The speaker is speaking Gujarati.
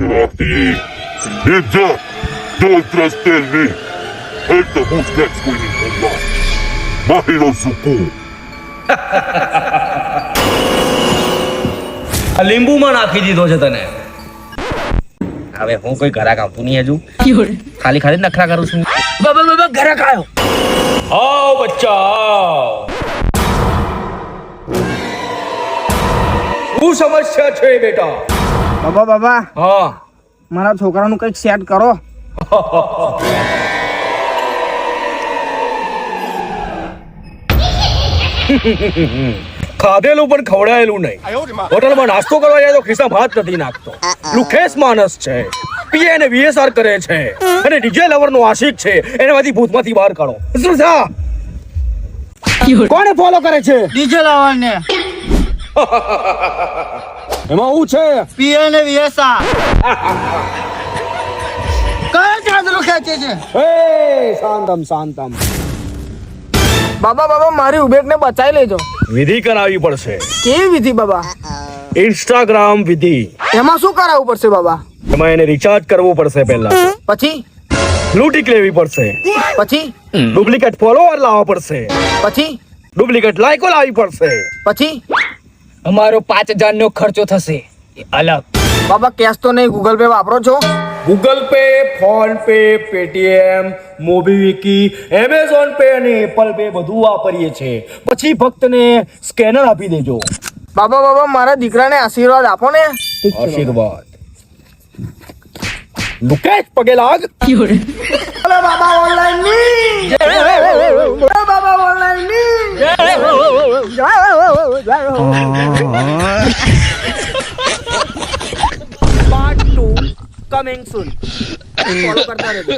Aqui, ninja, don't trust me. Ele tá buscando coisas lá. Mahiro Suku. આ લીંબુમાં નાખી દીધો છે તને. હવે હું કોઈ ઘરાક આવતું નહીં હજુ. ખાલી ખાલી નખરા કરું છું. બાબા ઘરાક આવ્યો. આવ બચ્ચા આવ. શું સમસ્યા છે બેટા? બાબા હા મારા છોકરાનું કંઈક સેટ કરો. ખાધેલું પણ ખવડાયેલું નહીં. હોટલમાં નાસ્તો કરવા જાય તો ખિસ્સામાં હાથ નથી નાખતો. લુખેસ માણસ છે, પીએ ને વીએસઆર કરે છે અને ડીજે લવર નો આશિક છે. એનામાંથી ભૂતમાંથી બહાર કાઢો. શું થા? કોને ફોલો કરે છે? ડીજે લાવવાને એમાં હું છે? પીએ ને વીએસઆ કયા ચાદરો ખેંચે છે? એ શાંતમ. બાબા મારી ઉબેટને બચાવી લેજો. વિધિ કરાવવી પડશે. કેવી વિધિ બાબા? ઇન્સ્ટાગ્રામ વિધિ. એમાં શું કરાવવું પડશે બાબા? એમાં એને રિચાર્જ કરવું પડશે પહેલા. પછી બ્લુ ટિક લેવી પડશે. પછી ડુપ્લિકેટ ફોલોવર લાવવા પડશે. પછી ડુપ્લિકેટ લાઈકો લાવવી પડશે. પછી અમારો 5000 નો ખર્ચો થશે અલગ. બાબા કેશ તો નહીં, ગૂગલ પે વાપરો છો? Google Pay, PhonePe, Paytm, MobiKwik, Amazon Pay અને એપલ પે બધું વાપરીએ છે. પછી ફક્ત ને સ્કેનર આપી દેજો. બાબા મારા દીકરાને આશીર્વાદ આપો ને. આશીર્વાદ. લુકેશ પગે લાગ. અરે બાબા ઓનલાઈન ની. બાબા ઓનલાઈન ની. Part 2 coming soon. ફોલો કરતા રહેજો.